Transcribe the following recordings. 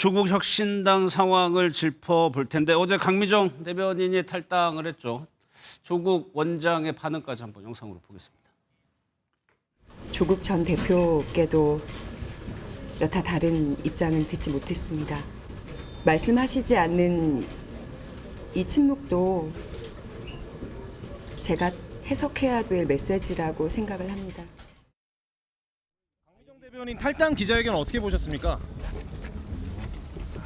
조국 혁신당 상황을 짚어볼 텐데 어제 강미정 대변인이 탈당을 했죠. 조국 원장의 반응까지 한번 영상으로 보겠습니다. 조국 전 대표께도 여타 다른 입장은 듣지 못했습니다. 말씀하시지 않는 이 침묵도 제가 해석해야 될 메시지라고 생각을 합니다. 강미정 대변인 탈당 기자회견 어떻게 보셨습니까?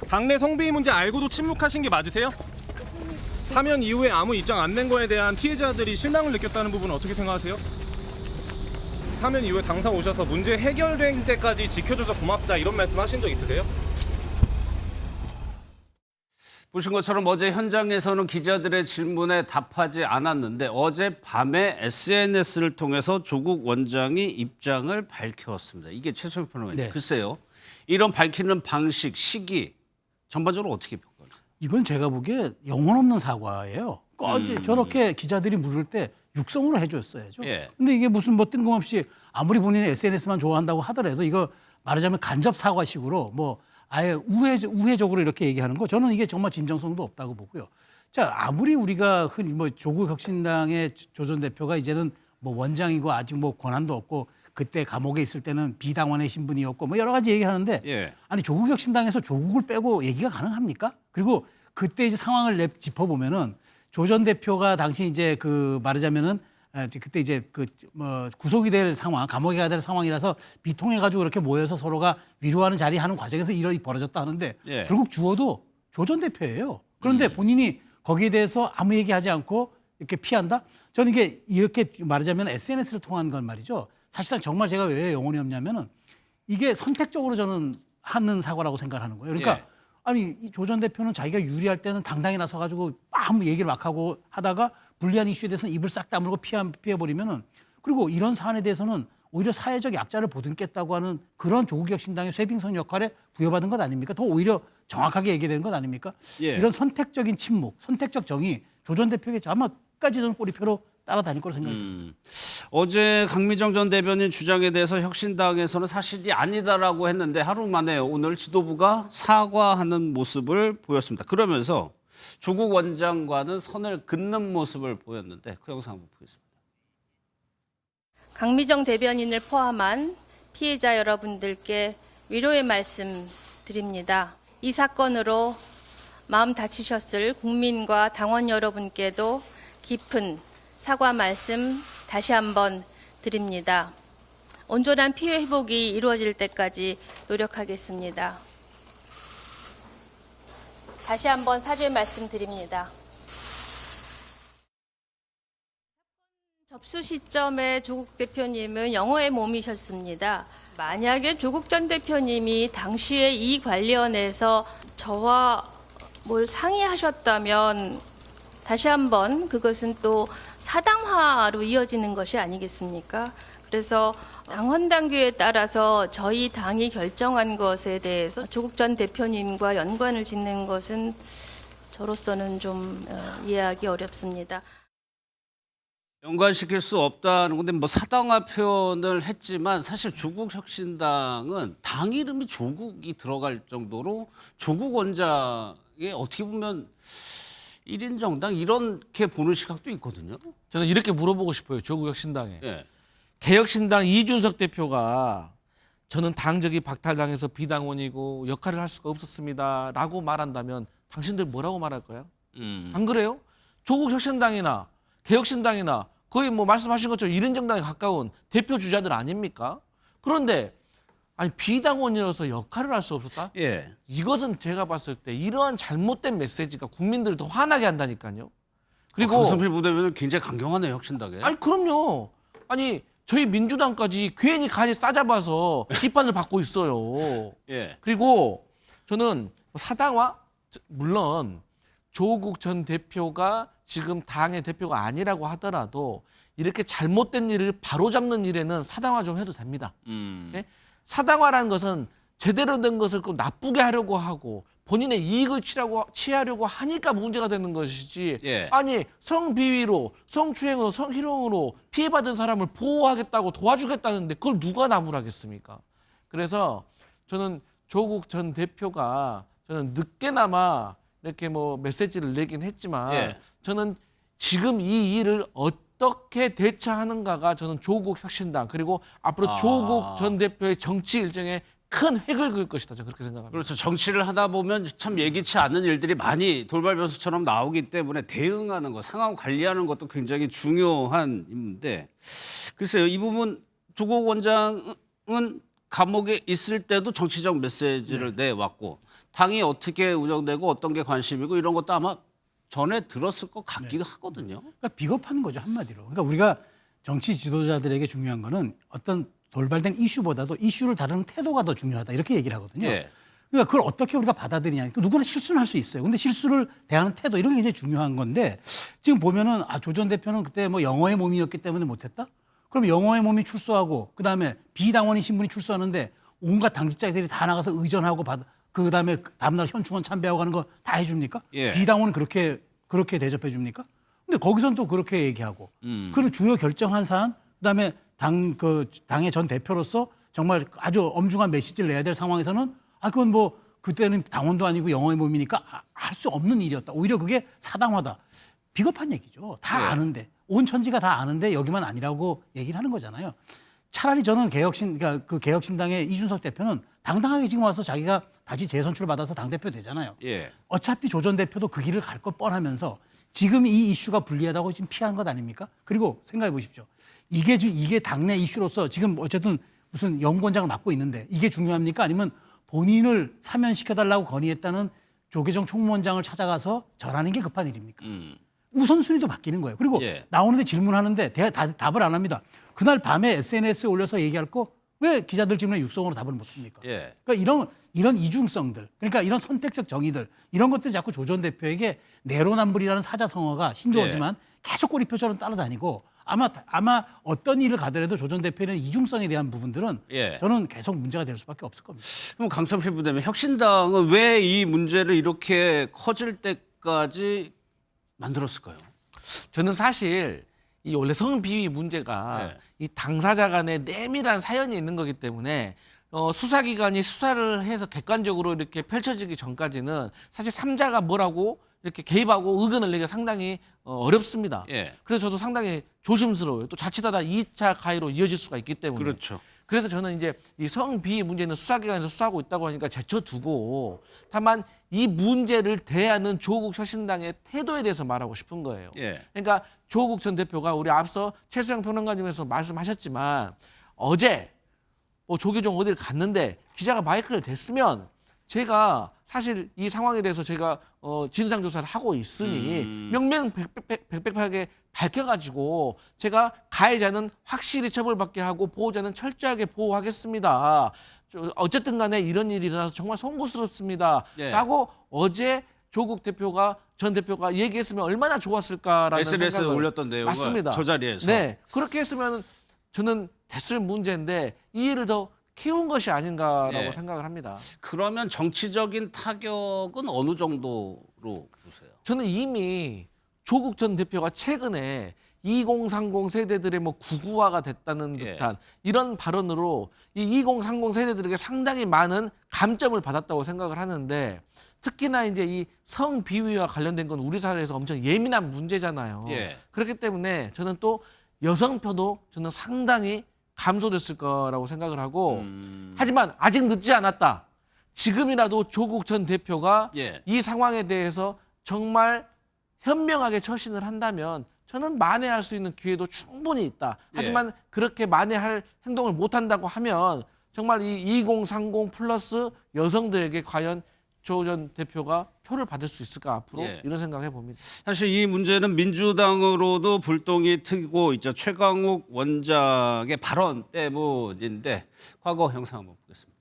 당내 성비위 문제 알고도 침묵하신 게 맞으세요? 사면 이후에 아무 입장 안 낸 거에 대한 피해자들이 실망을 느꼈다는 부분은 어떻게 생각하세요? 사면 이후에 당사 오셔서 문제 해결된 때까지 지켜줘서 고맙다 이런 말씀 하신 적 있으세요? 보신 것처럼 어제 현장에서는 기자들의 질문에 답하지 않았는데 어젯밤에 SNS를 통해서 조국 원장이 입장을 밝혔습니다. 이게 최소영 평론가님. 네. 글쎄요. 이런 밝히는 방식, 시기 전반적으로 어떻게 평가하세요? 이건 제가 보기에 영혼 없는 사과예요. 저렇게 기자들이 물을 때 육성으로 해줬어야죠. 예. 근데 이게 무슨 뭐 뜬금없이 아무리 본인이 SNS만 좋아한다고 하더라도 이거 말하자면 간접 사과식으로 뭐 아예 우회적으로 이렇게 얘기하는 거 저는 이게 정말 진정성도 없다고 보고요. 자, 아무리 우리가 흔히 뭐 조국 혁신당의 조 전 대표가 이제는 뭐 원장이고 아직 뭐 권한도 없고 그때 감옥에 있을 때는 비당원의 신분이었고 뭐 여러 가지 얘기하는데 예. 아니 조국 혁신당에서 조국을 빼고 얘기가 가능합니까? 그리고 그때 이제 상황을 짚어보면은 조 전 대표가 당시 이제 그 말하자면은 그때 이제 그 뭐 구속이 될 상황, 감옥에 가야 될 상황이라서 비통해가지고 이렇게 모여서 서로가 위로하는 자리 하는 과정에서 이런 벌어졌다 하는데 예. 결국 주어도 조 전 대표예요. 그런데 본인이 거기에 대해서 아무 얘기하지 않고 이렇게 피한다? 저는 이게 이렇게 말하자면 SNS를 통한 건 말이죠. 사실상 정말 제가 왜 영혼이 없냐면은 이게 선택적으로 저는 하는 사과라고 생각하는 거예요. 그러니까 예. 아니 이 조 전 대표는 자기가 유리할 때는 당당히 나서가지고 아무 얘기를 막 하고 하다가 불리한 이슈에 대해서는 입을 싹 다물고 피해버리면은 그리고 이런 사안에 대해서는 오히려 사회적 약자를 보듬겠다고 하는 그런 조국 혁신당의 쇄빙선 역할에 부여받은 것 아닙니까? 더 오히려 정확하게 얘기되는 것 아닙니까? 예. 이런 선택적인 침묵, 선택적 정의 조 전 대표에게 아마 끝까지 저는 꼬리표로 따라다닐 거로 생각합니다. 어제 강미정 전 대변인 주장에 대해서 혁신당에서는 사실이 아니다라고 했는데 하루 만에 오늘 지도부가 사과하는 모습을 보였습니다. 그러면서 조국 원장과는 선을 긋는 모습을 보였는데 그 영상 한번 보겠습니다. 강미정 대변인을 포함한 피해자 여러분들께 위로의 말씀 드립니다. 이 사건으로 마음 다치셨을 국민과 당원 여러분께도 깊은 사과 말씀 다시 한번 드립니다. 온전한 피해 회복이 이루어질 때까지 노력하겠습니다. 다시 한번 사죄의 말씀 드립니다. 접수 시점에 조국 대표님은 영어의 몸이셨습니다. 만약에 조국 전 대표님이 당시에 이 관련해서 저와 뭘 상의하셨다면 다시 한번 그것은 또 사당화로 이어지는 것이 아니겠습니까? 그래서 당헌 당규에 따라서 저희 당이 결정한 것에 대해서 조국 전 대표님과 연관을 짓는 것은 저로서는 좀 이해하기 어렵습니다. 연관시킬 수 없다는 건데 뭐 사당화 표현을 했지만 사실 조국 혁신당은 당 이름이 조국이 들어갈 정도로 조국 원장의 어떻게 보면 1인 정당 이렇게 보는 시각도 있거든요. 저는 이렇게 물어보고 싶어요. 조국 혁신당에. 예. 개혁신당 이준석 대표가 저는 당적이 박탈당해서 비당원이고 역할을 할 수가 없었습니다. 라고 말한다면 당신들 뭐라고 말할 거야? 안 그래요? 조국 혁신당이나 개혁신당이나 거의 뭐 말씀하신 것처럼 1인 정당에 가까운 대표 주자들 아닙니까? 그런데 아니 비당원이라서 역할을 할 수 없었다? 예. 이것은 제가 봤을 때 이러한 잘못된 메시지가 국민들을 더 화나게 한다니까요. 그리고 강성필 부대변인 굉장히 강경하네요, 혁신당에. 아니 그럼요. 아니 저희 민주당까지 괜히 가지 싸잡아서 비판을 받고 있어요. 예. 그리고 저는 사당화 물론 조국 전 대표가 지금 당의 대표가 아니라고 하더라도 이렇게 잘못된 일을 바로잡는 일에는 사당화 좀 해도 됩니다. 예? 사당화라는 것은 제대로 된 것을 꼭 나쁘게 하려고 하고 본인의 이익을 취하려고 하니까 문제가 되는 것이지. 예. 아니 성비위로, 성추행으로, 성희롱으로 피해받은 사람을 보호하겠다고 도와주겠다는데 그걸 누가 나무라겠습니까? 그래서 저는 조국 전 대표가 저는 늦게나마 이렇게 뭐 메시지를 내긴 했지만 예. 저는 지금 이 일을 어떻게 대처하는가가 저는 조국 혁신당 그리고 앞으로 조국 전 대표의 정치 일정에 큰 획을 그을 것이다. 저는 그렇게 생각합니다. 그렇죠. 정치를 하다 보면 참 예기치 않은 일들이 많이 돌발 변수처럼 나오기 때문에 대응하는 것, 상황 관리하는 것도 굉장히 중요한 인데 글쎄요. 이 부분 조국 원장은 감옥에 있을 때도 정치적 메시지를 내왔고 당이 어떻게 운영되고 어떤 게 관심이고 이런 것도 아마 전에 들었을 것 같기도 하거든요. 그러니까 비겁한 거죠, 한마디로. 그러니까 우리가 정치 지도자들에게 중요한 거는 어떤 돌발된 이슈보다도 이슈를 다루는 태도가 더 중요하다 이렇게 얘기를 하거든요. 예. 그러니까 그걸 어떻게 우리가 받아들이냐. 누구나 실수는 할 수 있어요. 근데 실수를 대하는 태도 이런 게 이제 중요한 건데 지금 보면은 조 전 대표는 그때 뭐 영어의 몸이었기 때문에 못했다? 그럼 영어의 몸이 출소하고 그다음에 비당원인 신분이 출소하는데 온갖 당직자들이 다 나가서 의전하고 그다음에 다음날 현충원 참배하고 가는 거 다 해줍니까? 예. 비당원은 그렇게 대접해 줍니까? 근데 거기선 또 그렇게 얘기하고 그리고 주요 결정한 사안 그다음에 당의 전 대표로서 정말 아주 엄중한 메시지를 내야 될 상황에서는 그건 뭐 그때는 당원도 아니고 영어의 몸이니까 할 수 없는 일이었다. 오히려 그게 사당화다. 비겁한 얘기죠. 다 예. 아는데 온 천지가 다 아는데 여기만 아니라고 얘기를 하는 거잖아요. 차라리 저는 그러니까 그 개혁신당의 이준석 대표는 당당하게 지금 와서 자기가 다시 재선출 받아서 당대표 되잖아요. 예. 어차피 조 전 대표도 그 길을 갈 것 뻔하면서 지금 이 이슈가 불리하다고 지금 피한 것 아닙니까? 그리고 생각해 보십시오. 이게 당내 이슈로서 지금 어쨌든 무슨 연구원장을 맡고 있는데 이게 중요합니까? 아니면 본인을 사면시켜달라고 건의했다는 조계종 총무원장을 찾아가서 절하는 게 급한 일입니까? 우선순위도 바뀌는 거예요. 그리고 예. 나오는데 질문하는데 답을 안 합니다. 그날 밤에 SNS에 올려서 얘기할 거 왜 기자들 질문에 육성으로 답을 못 합니까? 예. 그러니까 이런 이중성들, 그러니까 이런 선택적 정의들 이런 것들이 자꾸 조 전 대표에게 내로남불이라는 사자성어가 신조어지만 계속 꼬리표처럼 따라다니고 아마 어떤 일을 가더라도 조 전 대표는 이중성에 대한 부분들은 예. 저는 계속 문제가 될 수밖에 없을 겁니다. 그럼 강성필 부대면 혁신당은 왜 이 문제를 이렇게 커질 때까지 만들었을까요? 저는 사실 이 원래 성비위 문제가 네. 이 당사자 간의 내밀한 사연이 있는 거기 때문에 수사기관이 수사를 해서 객관적으로 이렇게 펼쳐지기 전까지는 사실 3자가 뭐라고 이렇게 개입하고 의견을 내기가 상당히 어렵습니다. 예. 그래서 저도 상당히 조심스러워요. 또 자칫하다 2차 가해로 이어질 수가 있기 때문에. 그렇죠. 그래서 저는 이제 이 성비위 문제는 수사기관에서 수사하고 있다고 하니까 제쳐두고 다만 이 문제를 대하는 조국 혁신당의 태도에 대해서 말하고 싶은 거예요. 예. 그러니까 조국 전 대표가 우리 앞서 최수영 평론가님께서 말씀하셨지만 어제 조계종 어디를 갔는데 기자가 마이크를 댔으면 제가 사실 이 상황에 대해서 제가 진상조사를 하고 있으니 명명백백하게 밝혀가지고 제가 가해자는 확실히 처벌받게 하고 보호자는 철저하게 보호하겠습니다. 어쨌든 간에 이런 일이 일어나서 정말 송구스럽습니다. 네. 라고 어제 조국 전 대표가 얘기했으면 얼마나 좋았을까라는 SNS에 생각을 올렸던 내용을 맞습니다. 저 자리에서. 네, 그렇게 했으면 저는 됐을 문제인데 이 일을 더 키운 것이 아닌가라고 네. 생각을 합니다. 그러면 정치적인 타격은 어느 정도로 보세요? 저는 이미 조국 전 대표가 최근에 2030 세대들의 구구화가 됐다는 예. 듯한 이런 발언으로 이 2030 세대들에게 상당히 많은 감점을 받았다고 생각을 하는데 특히나 이제 이 성비위와 관련된 건 우리 사회에서 엄청 예민한 문제잖아요. 예. 그렇기 때문에 저는 또 여성표도 저는 상당히 감소됐을 거라고 생각을 하고 하지만 아직 늦지 않았다. 지금이라도 조국 전 대표가 예. 이 상황에 대해서 정말 현명하게 처신을 한다면 저는 만회할 수 있는 기회도 충분히 있다. 하지만 그렇게 만회할 행동을 못한다고 하면 정말 이 2030 플러스 여성들에게 과연 조 전 대표가 표를 받을 수 있을까 앞으로 예. 이런 생각을 해봅니다. 사실 이 문제는 민주당으로도 불똥이 튀고 있죠. 최강욱 원장의 발언 때문인데 과거 영상 한번 보겠습니다.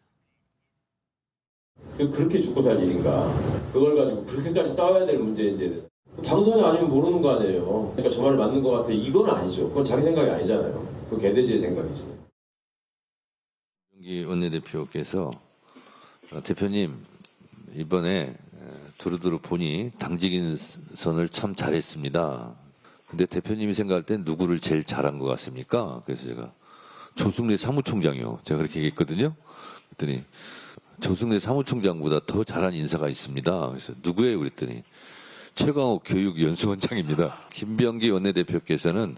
그렇게 죽고 살 일인가? 그걸 가지고 그렇게까지 싸워야 될 문제인데 당선이 아니면 모르는 거 아니에요. 그러니까 저 말이 맞는 것 같아. 이건 아니죠. 그건 자기 생각이 아니잖아요. 그 개돼지의 생각이지. 김병기 원내대표께서 대표님 이번에 두루두루 보니 당직인 선을 참 잘했습니다. 근데 대표님이 생각할 땐 누구를 제일 잘한 것 같습니까? 그래서 제가 조승래 사무총장이요. 제가 그렇게 얘기했거든요. 그랬더니 조승래 사무총장보다 더 잘한 인사가 있습니다. 그래서 누구예요? 그랬더니 최강욱 교육연수원장입니다. 김병기 원내대표께서는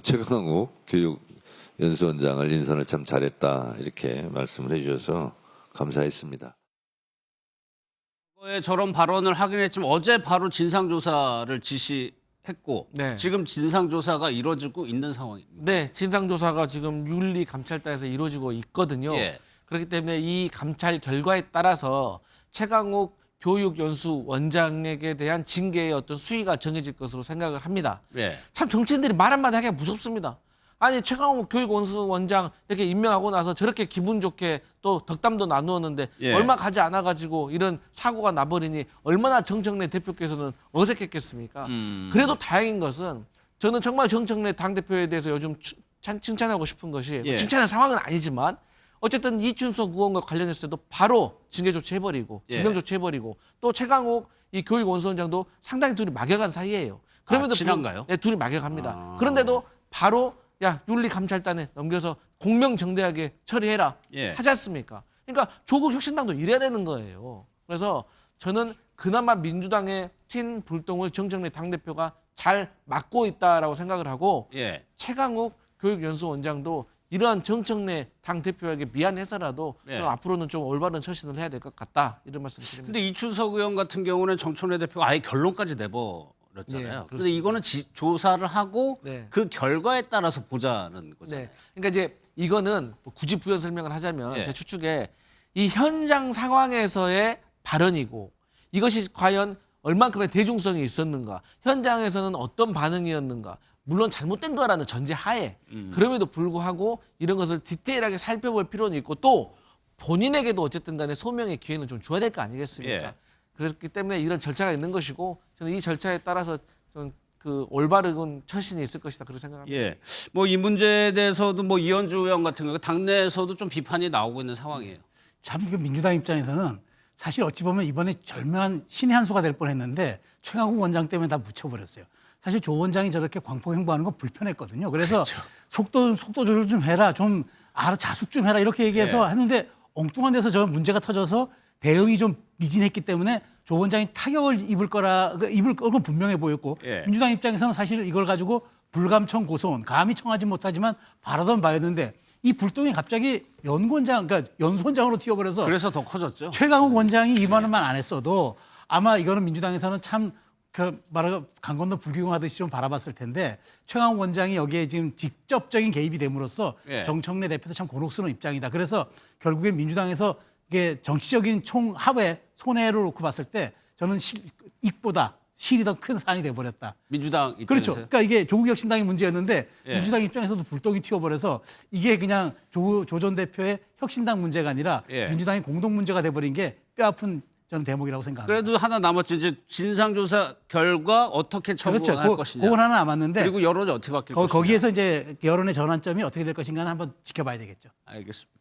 최강욱 교육연수원장을 인선을 참 잘했다 이렇게 말씀을 해주셔서 감사했습니다. 저런 발언을 하긴 했지만 어제 바로 진상조사를 지시했고 네. 지금 진상조사가 이루어지고 있는 상황입니다. 네, 진상조사가 지금 윤리감찰단에서 이루어지고 있거든요. 예. 그렇기 때문에 이 감찰 결과에 따라서 최강욱 교육연수원장에게 대한 징계의 어떤 수위가 정해질 것으로 생각을 합니다. 예. 참 정치인들이 말 한마디 하기가 무섭습니다. 아니 최강욱 교육연수원장 이렇게 임명하고 나서 저렇게 기분 좋게 또 덕담도 나누었는데 예. 얼마 가지 않아가지고 이런 사고가 나버리니 얼마나 정청래 대표께서는 어색했겠습니까? 그래도 다행인 것은 저는 정말 정청래 당대표에 대해서 요즘 칭찬하고 싶은 것이 예. 칭찬할 상황은 아니지만 어쨌든 이춘석 의원과 관련했을 때도 바로 징계 조치해버리고 예. 지명 조치해버리고 또 최강욱 이 교육원수원장도 상당히 둘이 막역한 사이예요. 그럼에도 친한가요? 네, 둘이 막역합니다. 그런데도 바로 야 윤리감찰단에 넘겨서 공명정대하게 처리해라 예. 하지 않습니까? 그러니까 조국 혁신당도 이래야 되는 거예요. 그래서 저는 그나마 민주당의 튄 불똥을 정청래 당대표가 잘 막고 있다라고 생각을 하고 예. 최강욱 교육연수원장도 이러한 정청래 당대표에게 미안해서라도 예. 좀 앞으로는 좀 올바른 처신을 해야 될 것 같다 이런 말씀 드립니다. 근데 이춘석 의원 같은 경우는 정청래 대표가 아예 결론까지 내버렸잖아요. 네, 근데 이거는 조사를 하고 네. 그 결과에 따라서 보자는 거잖아요. 네. 그러니까 이제 이거는 뭐 굳이 부연 설명을 하자면 예. 제 추측에 이 현장 상황에서의 발언이고 이것이 과연 얼만큼의 대중성이 있었는가, 현장에서는 어떤 반응이었는가, 물론 잘못된 거라는 전제하에 그럼에도 불구하고 이런 것을 디테일하게 살펴볼 필요는 있고 또 본인에게도 어쨌든 간에 소명의 기회는 좀 줘야 될 거 아니겠습니까? 예. 그렇기 때문에 이런 절차가 있는 것이고 저는 이 절차에 따라서 좀 그 올바른 처신이 있을 것이다 그렇게 생각합니다. 예. 뭐 이 문제에 대해서도 뭐 이현주 의원 같은 경우 당내에서도 좀 비판이 나오고 있는 상황이에요. 참 그 민주당 입장에서는 사실 어찌 보면 이번에 절묘한 신의 한 수가 될 뻔했는데 최강욱 원장 때문에 다 묻혀버렸어요. 사실 조 원장이 저렇게 광폭 행보하는 건 불편했거든요. 그래서 속도 조절 좀 해라, 좀 알아 자숙 좀 해라 이렇게 얘기해서 하는데 엉뚱한 데서 저 문제가 터져서 대응이 좀 미진했기 때문에 조 원장이 타격을 입을 건 분명해 보였고 예. 민주당 입장에서는 사실 이걸 가지고 불감청 고소원 감히 청하지 못하지만 바라던 바였는데 이 불똥이 갑자기 그러니까 연수원장으로 튀어버려서 그래서 더 커졌죠. 최강욱 원장이 이 말만 안 했어도 아마 이거는 민주당에서는 참 강 건너 불기용하듯이 좀 바라봤을 텐데 최강욱 원장이 여기에 지금 직접적인 개입이 됨으로써 예. 정청래 대표도 참 곤혹스러운 입장이다. 그래서 결국엔 민주당에서 이게 정치적인 총합에 손해를 놓고 봤을 때 저는 이익보다 실이 더 큰 산이 돼버렸다. 민주당 입장에서요. 그렇죠. 그러니까 이게 조국혁신당의 문제였는데 예. 민주당 입장에서도 불똥이 튀어버려서 이게 그냥 조 전 대표의 혁신당 문제가 아니라 예. 민주당의 공동 문제가 돼버린 게 뼈아픈 저는 대목이라고 생각합니다. 그래도 하나 남았죠. 이제 진상조사 결과 어떻게 처분할 그렇죠. 것이냐. 그건 하나 남았는데 그리고 여론이 어떻게 바뀔 것이냐. 거기에서 이제 여론의 전환점이 어떻게 될 것인가는 한번 지켜봐야 되겠죠. 알겠습니다.